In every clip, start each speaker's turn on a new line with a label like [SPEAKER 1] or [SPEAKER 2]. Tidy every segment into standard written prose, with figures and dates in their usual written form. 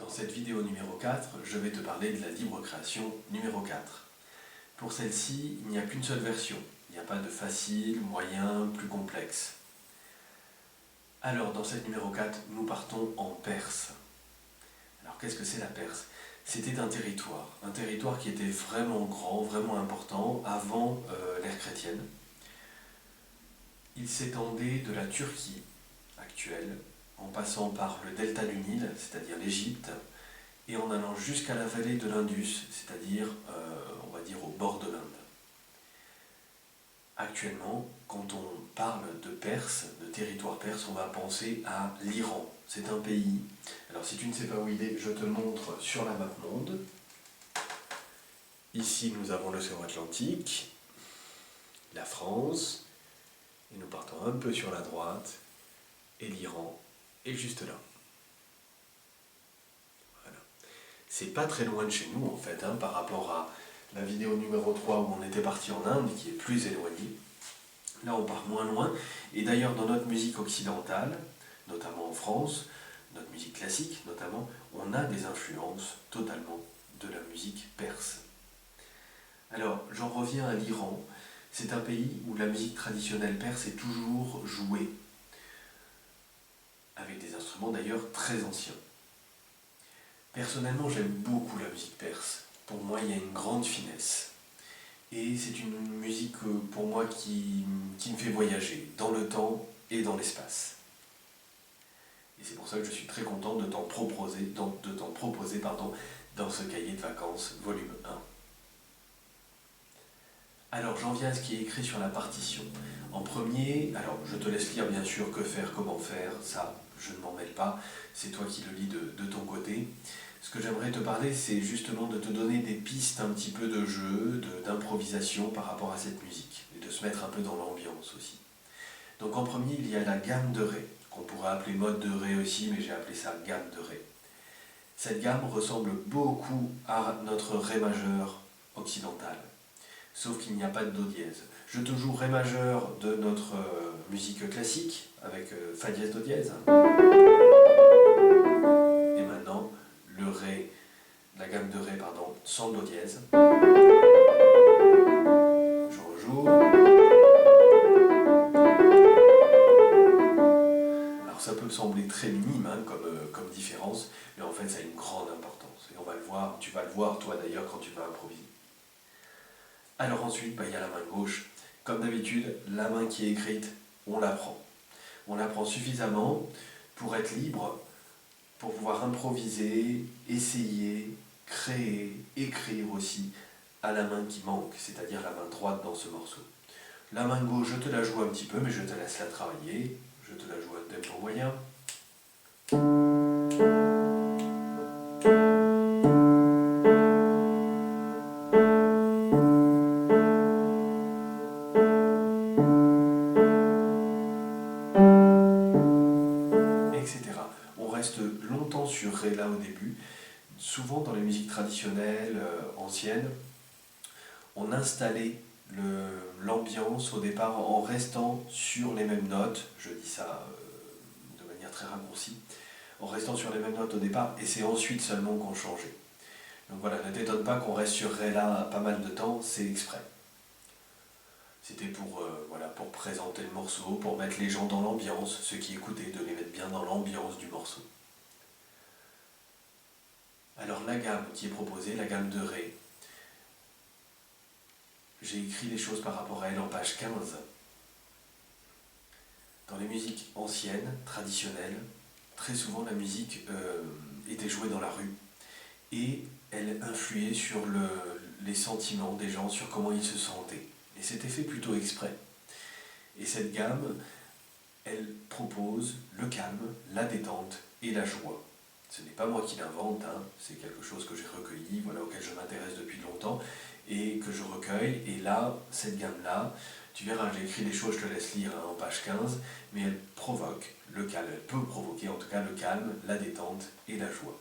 [SPEAKER 1] Dans cette vidéo numéro 4, je vais te parler de la libre création numéro 4. Pour celle-ci, il n'y a qu'une seule version. Il n'y a pas de facile, moyen, plus complexe. Alors, dans cette numéro 4, nous partons en Perse. Alors, qu'est-ce que c'est la Perse? C'était un territoire qui était vraiment grand, vraiment important avant l'ère chrétienne. Il s'étendait de la Turquie actuelle, en passant par le delta du Nil, c'est-à-dire l'Égypte, et en allant jusqu'à la vallée de l'Indus, c'est-à-dire, on va dire, au bord de l'Inde. Actuellement, quand on parle de Perse, de territoire perse, on va penser à l'Iran. C'est un pays. Alors si tu ne sais pas où il est, je te montre sur la map monde. Ici, nous avons l'océan Atlantique, la France, et nous partons un peu sur la droite, et l'Iran est juste là. Voilà. C'est pas très loin de chez nous, en fait, par rapport à la vidéo numéro 3 où on était parti en Inde, qui est plus éloignée. Là, on part moins loin. Et d'ailleurs, dans notre musique occidentale, notamment en France, notre musique classique notamment, on a des influences totalement de la musique perse. Alors, j'en reviens à l'Iran. C'est un pays où la musique traditionnelle perse est toujours jouée, avec des instruments d'ailleurs très anciens. Personnellement, j'aime beaucoup la musique perse. Pour moi, il y a une grande finesse. Et c'est une musique, pour moi, qui me fait voyager dans le temps et dans l'espace. Et c'est pour ça que je suis très content de t'en proposer, dans ce cahier de vacances, volume 1. Alors, j'en viens à ce qui est écrit sur la partition. En premier, alors je te laisse lire bien sûr que faire, comment faire, ça, je ne m'en mêle pas, c'est toi qui le lis de ton côté. Ce que j'aimerais te parler, c'est justement de te donner des pistes un petit peu de jeu, d'improvisation par rapport à cette musique, et de se mettre un peu dans l'ambiance aussi. Donc en premier, il y a la gamme de Ré, qu'on pourrait appeler mode de Ré aussi, mais j'ai appelé ça gamme de Ré. Cette gamme ressemble beaucoup à notre Ré majeur occidental, sauf qu'il n'y a pas de Do dièse. Je te joue Ré majeur de notre musique classique, avec Fa dièse Do dièse. Et maintenant, le Ré, la gamme de Ré, pardon, sans Do dièse. Je rejoue. Alors ça peut sembler très minime comme différence, mais en fait ça a une grande importance. Et on va le voir, tu vas le voir toi d'ailleurs quand tu vas improviser. Alors ensuite, il y a la main gauche. Comme d'habitude, la main qui est écrite, on la prend. On la prend suffisamment pour être libre, pour pouvoir improviser, essayer, créer, écrire aussi à la main qui manque, c'est-à-dire la main droite dans ce morceau. La main gauche, je te la joue un petit peu, mais je te laisse la travailler. Je te la joue à tempo moyen. Etc. On reste longtemps sur Ré là au début. Souvent dans les musiques traditionnelles anciennes, on installait l'ambiance au départ en restant sur les mêmes notes, je dis ça de manière très raccourcie, en restant sur les mêmes notes au départ, et c'est ensuite seulement qu'on changeait. Donc voilà, ne t'étonne pas qu'on reste sur Ré là pas mal de temps, c'est exprès. C'était pour présenter le morceau, pour mettre les gens dans l'ambiance, ceux qui écoutaient, de les mettre bien dans l'ambiance du morceau. Alors la gamme qui est proposée, la gamme de Ré, j'ai écrit les choses par rapport à elle en page 15. Dans les musiques anciennes, traditionnelles, très souvent la musique était jouée dans la rue et elle influait sur les sentiments des gens, sur comment ils se sentaient. Et c'était fait plutôt exprès. Et cette gamme, elle propose le calme, la détente et la joie. Ce n'est pas moi qui l'invente, c'est quelque chose que j'ai recueilli, auquel je m'intéresse depuis longtemps et que je recueille. Et là, cette gamme-là, tu verras, j'ai écrit des choses, je te laisse lire en page 15, mais elle provoque le calme, elle peut provoquer en tout cas le calme, la détente et la joie.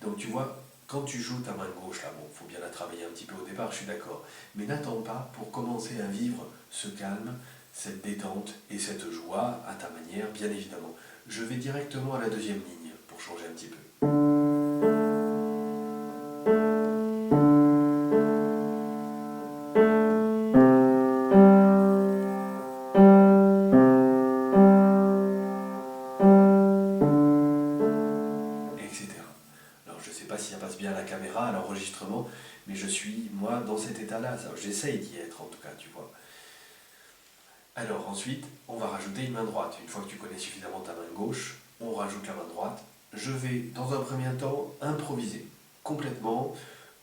[SPEAKER 1] Donc tu vois, quand tu joues ta main gauche, là, il faut bien la travailler un petit peu au départ, je suis d'accord, mais n'attends pas pour commencer à vivre ce calme, cette détente et cette joie à ta manière, bien évidemment. Je vais directement à la deuxième ligne pour changer un petit peu. caméra, à l'enregistrement, mais je suis, moi, dans cet état-là. J'essaye d'y être, en tout cas, tu vois. Alors ensuite, on va rajouter une main droite. Une fois que tu connais suffisamment ta main gauche, on rajoute la main droite. Je vais, dans un premier temps, improviser complètement,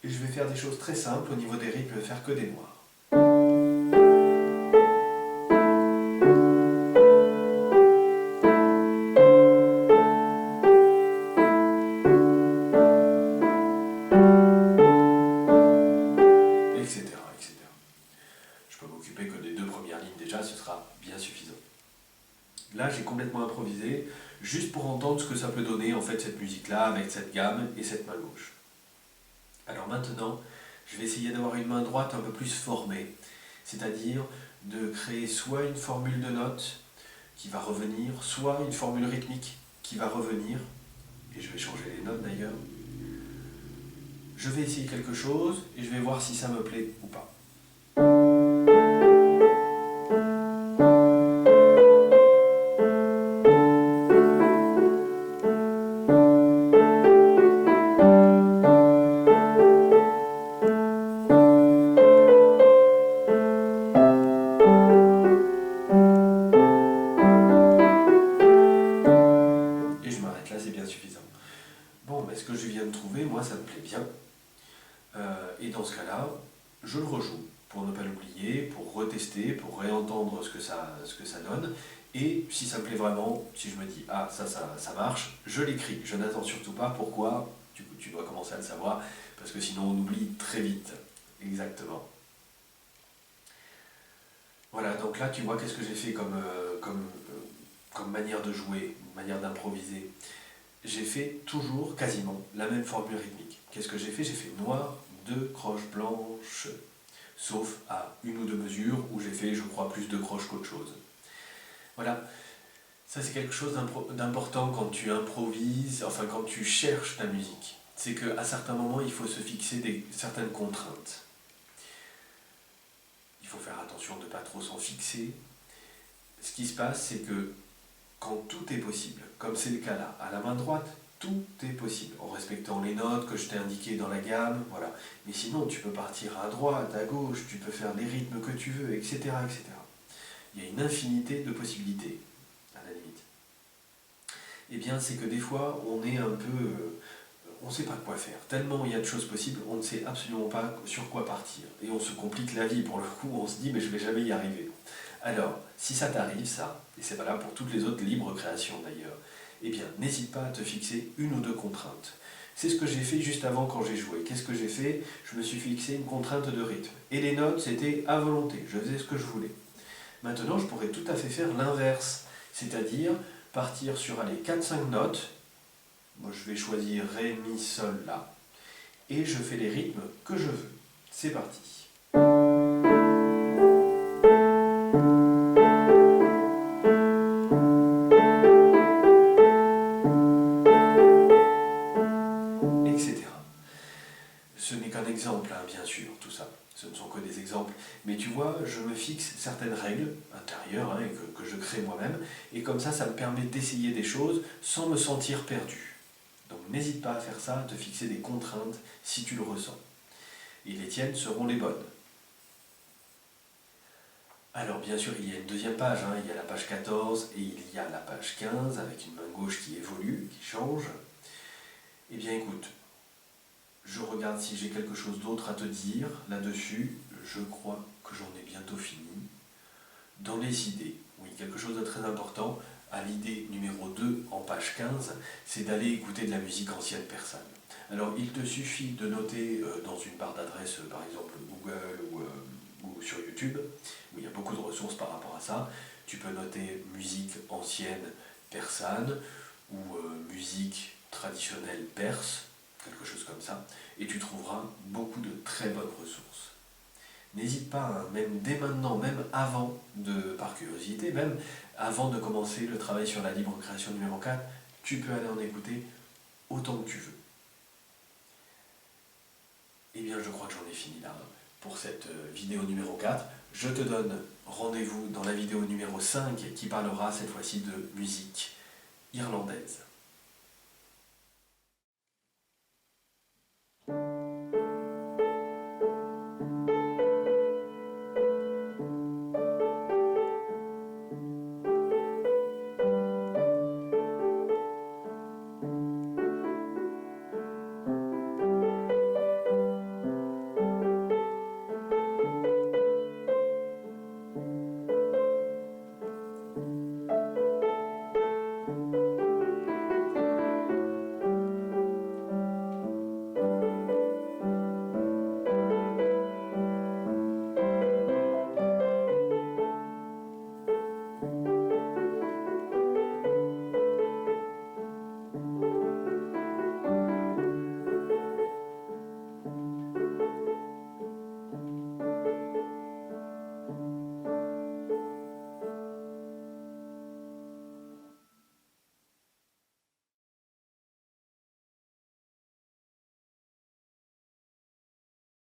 [SPEAKER 1] et je vais faire des choses très simples. Au niveau des rythmes, je vais faire que des noirs. Etc., etc. Je peux m'occuper que des 2 premières lignes déjà, ce sera bien suffisant. Là, j'ai complètement improvisé, juste pour entendre ce que ça peut donner en fait cette musique-là, avec cette gamme et cette main gauche. Alors maintenant, je vais essayer d'avoir une main droite un peu plus formée, c'est-à-dire de créer soit une formule de notes qui va revenir, soit une formule rythmique qui va revenir, et je vais changer les notes d'ailleurs. Je vais essayer quelque chose et je vais voir si ça me plaît ou pas. Et je m'arrête là, c'est bien suffisant. Bon, mais ce que je viens de trouver, moi, ça me plaît bien. Et dans ce cas-là, je le rejoue pour ne pas l'oublier, pour retester, pour réentendre ce que ça donne. Et si ça me plaît vraiment, si je me dis ah ça marche, je l'écris. Je n'attends surtout pas. Pourquoi? Tu dois commencer à le savoir, parce que sinon on oublie très vite. Exactement. Voilà, donc là tu vois qu'est-ce que j'ai fait comme manière de jouer, manière d'improviser. J'ai fait toujours quasiment la même formule rythmique. Qu'est-ce que j'ai fait? J'ai fait noir, 2 croches blanches, sauf à 1 ou 2 mesures où j'ai fait, je crois, plus de croches qu'autre chose. Voilà, ça c'est quelque chose d'important quand tu improvises, enfin quand tu cherches ta musique. C'est qu'à certains moments, il faut se fixer certaines contraintes. Il faut faire attention de ne pas trop s'en fixer. Ce qui se passe, c'est que quand tout est possible, comme c'est le cas là, à la main droite, tout est possible, en respectant les notes que je t'ai indiquées dans la gamme, voilà. Mais sinon, tu peux partir à droite, à gauche, tu peux faire les rythmes que tu veux, etc., etc. Il y a une infinité de possibilités, à la limite. Eh bien, c'est que des fois, on est un peu... on ne sait pas quoi faire. Tellement il y a de choses possibles, on ne sait absolument pas sur quoi partir. Et on se complique la vie, pour le coup, on se dit, mais je ne vais jamais y arriver. Alors, si ça t'arrive, ça, et c'est valable pour toutes les autres libres créations d'ailleurs, eh bien, n'hésite pas à te fixer 1 ou 2 contraintes. C'est ce que j'ai fait juste avant quand j'ai joué. Qu'est-ce que j'ai fait? Je me suis fixé une contrainte de rythme. Et les notes, c'était à volonté. Je faisais ce que je voulais. Maintenant, je pourrais tout à fait faire l'inverse. C'est-à-dire partir sur, allez, 4-5 notes. Moi, je vais choisir Ré, Mi, Sol, La. Et je fais les rythmes que je veux. C'est parti. Etc. Ce n'est qu'un exemple, hein, bien sûr, tout ça. Ce ne sont que des exemples. Mais tu vois, je me fixe certaines règles intérieures hein, que je crée moi-même. Et comme ça me permet d'essayer des choses sans me sentir perdu. Donc n'hésite pas à faire ça, à te fixer des contraintes si tu le ressens. Et les tiennes seront les bonnes. Alors bien sûr, il y a une deuxième page, hein. Il y a la page 14 et il y a la page 15 avec une main gauche qui évolue, qui change. Eh bien écoute, je regarde si j'ai quelque chose d'autre à te dire là-dessus. Je crois que j'en ai bientôt fini. Dans les idées, oui, quelque chose de très important, à l'idée numéro 2 en page 15, c'est d'aller écouter de la musique ancienne persane. Alors il te suffit de noter dans une barre d'adresse, par exemple Google ou sur YouTube, où il y a beaucoup de ressources par rapport à ça. Tu peux noter musique ancienne persane ou musique traditionnelle perse, quelque chose comme ça, et tu trouveras beaucoup de très bonnes ressources. N'hésite pas, hein, même dès maintenant, même avant, par curiosité, même avant de commencer le travail sur la libre création numéro 4, tu peux aller en écouter autant que tu veux. Eh bien, je crois que j'en ai fini là pour cette vidéo numéro 4. Je te donne rendez-vous dans la vidéo numéro 5 qui parlera cette fois-ci de musique irlandaise.